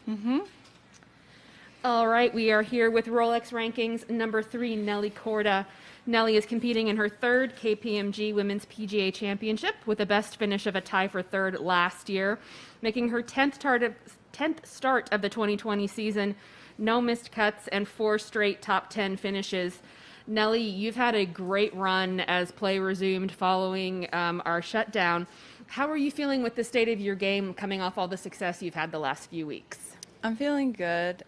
Mm-hmm. All right, we are here with Rolex rankings number 3, Nelly Korda. Nelly is competing in her third KPMG Women's PGA Championship with a best finish of a tie for third last year, making her 10th start of the 2020 season, no missed cuts, and 4 straight top 10 finishes. Nelly, you've had a great run as play resumed following our shutdown. How are you feeling with the state of your game coming off all the success you've had the last few weeks? I'm feeling good.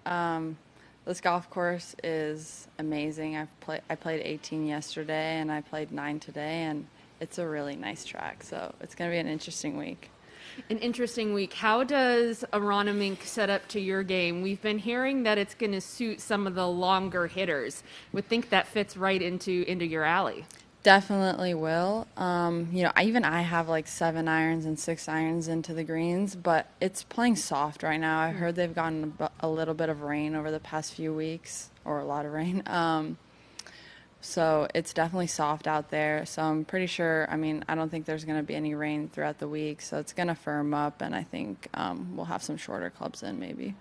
This golf course is amazing. I played 18 yesterday and I played 9 today, and it's a really nice track. So it's going to be an interesting week. An interesting week. How does Aeronaming set up to your game? We've been hearing that it's going to suit some of the longer hitters. Would think that fits right into your alley. Definitely will. I have like 7 irons and 6 irons into the greens, but it's playing soft right now. I heard they've gotten a little bit of rain over the past few weeks, or a lot of rain. So it's definitely soft out there. So I'm pretty sure, I don't think there's going to be any rain throughout the week. So it's going to firm up, and I think we'll have some shorter clubs in maybe.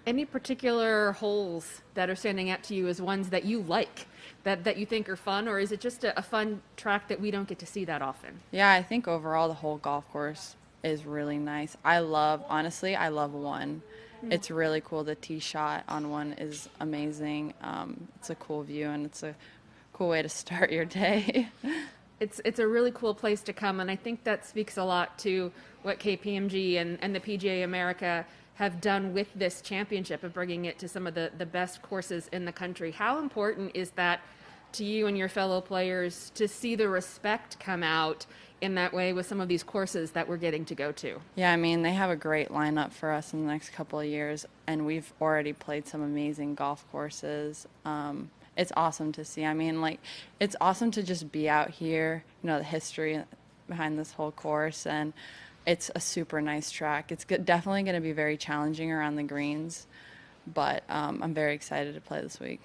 Any particular holes that are standing out to you as ones that you like, that you think are fun, or is it just a fun track that we don't get to see that often? Yeah, I think overall the whole golf course is really nice. Honestly, I love one. It's really cool. The tee shot on one is amazing. It's a cool view, and it's a cool way to start your day. It's a really cool place to come, and I think that speaks a lot to what KPMG and the PGA America have done with this championship of bringing it to some of the best courses in the country. How important is that to you and your fellow players to see the respect come out in that way with some of these courses that we're getting to go to? Yeah, they have a great lineup for us in the next couple of years, and we've already played some amazing golf courses. It's awesome to see. It's awesome to just be out here, the history behind this whole course, and it's a super nice track. It's definitely going to be very challenging around the greens, but I'm very excited to play this week.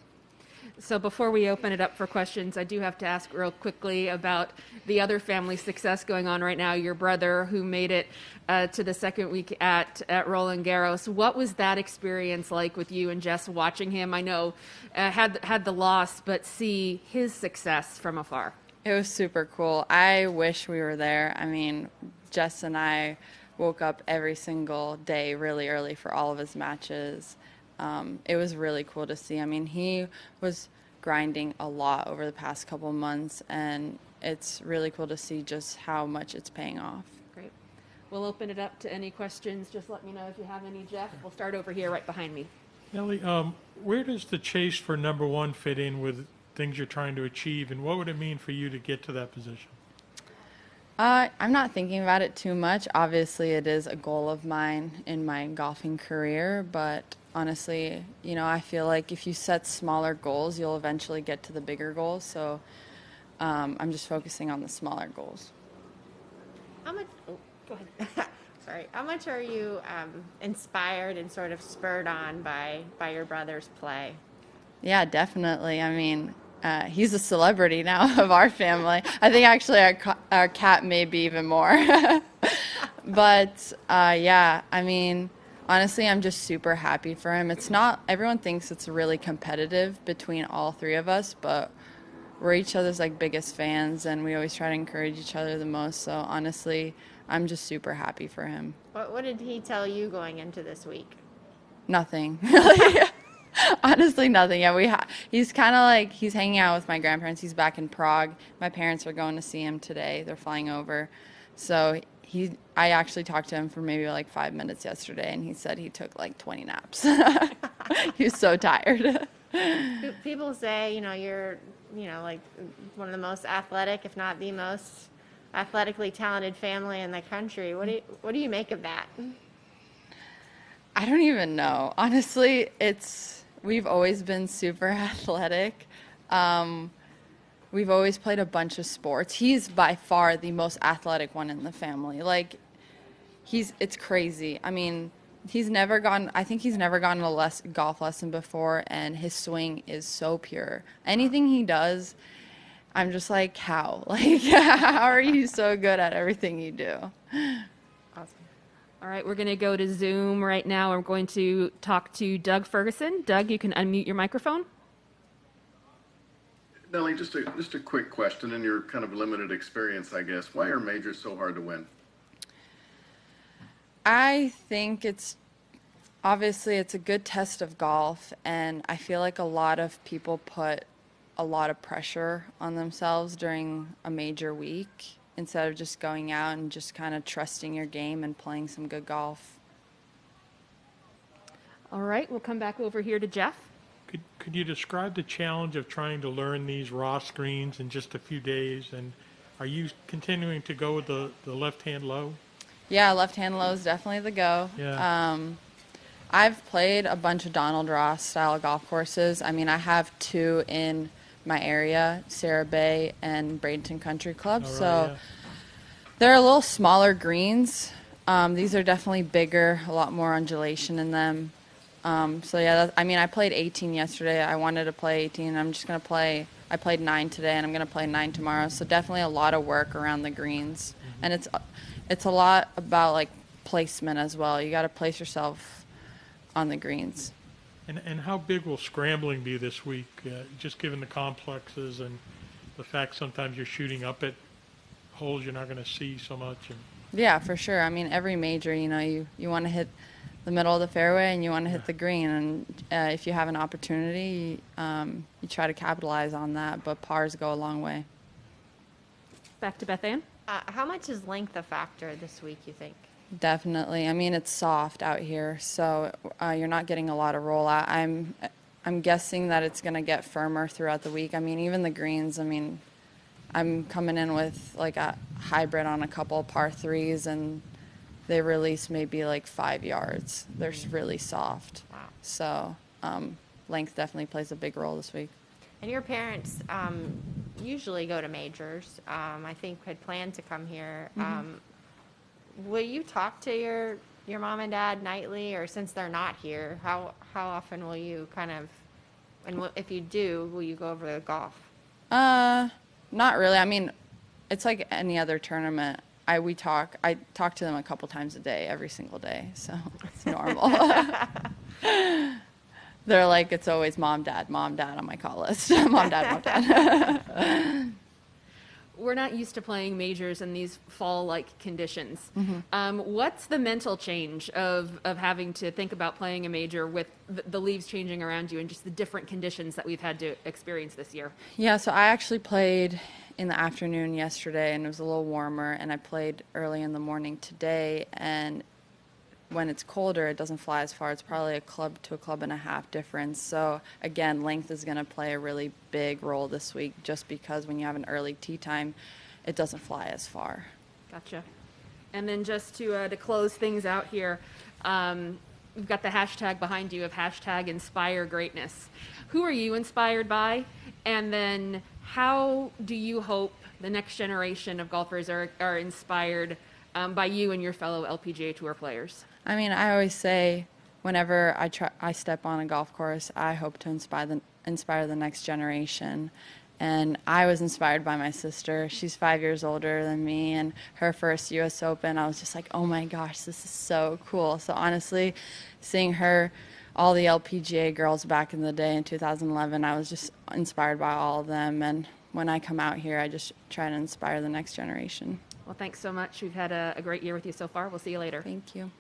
So before we open it up for questions, I do have to ask real quickly about the other family success going on right now. Your brother, who made it to the second week at Roland Garros. What was that experience like with you and Jess watching him? I know had the loss, but see his success from afar. It was super cool. I wish we were there. Jess and I woke up every single day really early for all of his matches. It was really cool to see. He was grinding a lot over the past couple months, and it's really cool to see just how much it's paying off. Great. We'll open it up to any questions. Just let me know if you have any, Jeff. We'll start over here right behind me. Nelly, where does the chase for number 1 fit in with things you're trying to achieve, and what would it mean for you to get to that position? I'm not thinking about it too much. Obviously, it is a goal of mine in my golfing career, but honestly, I feel like if you set smaller goals, you'll eventually get to the bigger goals. So I'm just focusing on the smaller goals. How much? Oh, go ahead. Sorry. How much are you inspired and sort of spurred on by your brother's play? Yeah, definitely. He's a celebrity now of our family. I think actually our cat may be even more. But yeah, honestly, I'm just super happy for him. It's not, everyone thinks it's really competitive between all 3 of us, but we're each other's biggest fans, and we always try to encourage each other the most. So honestly, I'm just super happy for him. What did he tell you going into this week? Nothing. Honestly, nothing. Yeah, he's kind of he's hanging out with my grandparents. He's back in Prague. My parents are going to see him today. They're flying over. So I actually talked to him for maybe 5 minutes yesterday, and he said he took 20 naps. He was so tired. People say, you're, one of the most athletic, if not the most athletically talented family in the country. What do you make of that? I don't even know. Honestly, we've always been super athletic. We've always played a bunch of sports. He's by far the most athletic one in the family. It's crazy. He's never gone a golf lesson before, and his swing is so pure. Anything he does, I'm just how? How are you so good at everything you do? Awesome. All right, we're going to go to Zoom right now. We're going to talk to Doug Ferguson. Doug, you can unmute your microphone. Nelly, just a quick question in your kind of limited experience, I guess. Why are majors so hard to win? I think obviously it's a good test of golf, and I feel like a lot of people put a lot of pressure on themselves during a major week instead of just going out and just kind of trusting your game and playing some good golf. All right, we'll come back over here to Jeff. Could you describe the challenge of trying to learn these raw screens in just a few days? And are you continuing to go with the left-hand low? Yeah, left-hand low is definitely the go. Yeah. I've played a bunch of Donald Ross style golf courses. I mean, I have 2 in my area, Sarah Bay and Bradenton Country Club. All right, so yeah. they're a little smaller greens. These are definitely bigger, a lot more undulation in them. So yeah, I played 18 yesterday. I wanted to play 18. I'm just going to play. I played 9 today, and I'm going to play 9 tomorrow. So definitely a lot of work around the greens, and it's a lot about like placement as well. You got to place yourself on the greens. And how big will scrambling be this week, just given the complexes and the fact sometimes you're shooting up at holes you're not going to see so much? And Yeah, for sure. I mean, every major, you want to hit the middle of the fairway and you want to hit the green. And if you have an opportunity, you try to capitalize on that. But pars go a long way. Back to Beth Ann. How much is length a factor this week, you think? Definitely. I mean, it's soft out here, so you're not getting a lot of rollout. I'm guessing that it's going to get firmer throughout the week. I mean, even the greens, I'm coming in with like a hybrid on a couple of par 3s, and they release maybe like 5 yards. They're really soft. Wow. So length definitely plays a big role this week. And your parents usually go to majors. I think had planned to come here. Will you talk to your mom and dad nightly, or since they're not here, how often will you kind of, and if you do, will you go over the golf? Not really. I mean, it's like any other tournament. I talk to them a couple times a day, every single day, so it's normal. They're like, it's always mom, dad on my call list. Mom, dad. We're not used to playing majors in these fall-like conditions. What's the mental change of having to think about playing a major with the leaves changing around you and just the different conditions that we've had to experience this year? Yeah, so I actually played in the afternoon yesterday, and it was a little warmer, and I played early in the morning today, and when it's colder, it doesn't fly as far. It's probably a club to a club and a half difference. So again, length is going to play a really big role this week, just because when you have an early tee time, it doesn't fly as far. Gotcha. And then just to close things out here, we've got the hashtag behind you of hashtag inspire greatness. Who are you inspired by? And then how do you hope the next generation of golfers are inspired by you and your fellow LPGA Tour players? I mean, I always say whenever I step on a golf course, I hope to inspire the next generation. And I was inspired by my sister. She's 5 years older than me, and her first U.S. Open, I was just like, oh my gosh, this is so cool. So honestly, seeing her, all the LPGA girls back in the day in 2011, I was just inspired by all of them. And when I come out here, I just try to inspire the next generation. Well, thanks so much. We've had a great year with you so far. We'll see you later. Thank you.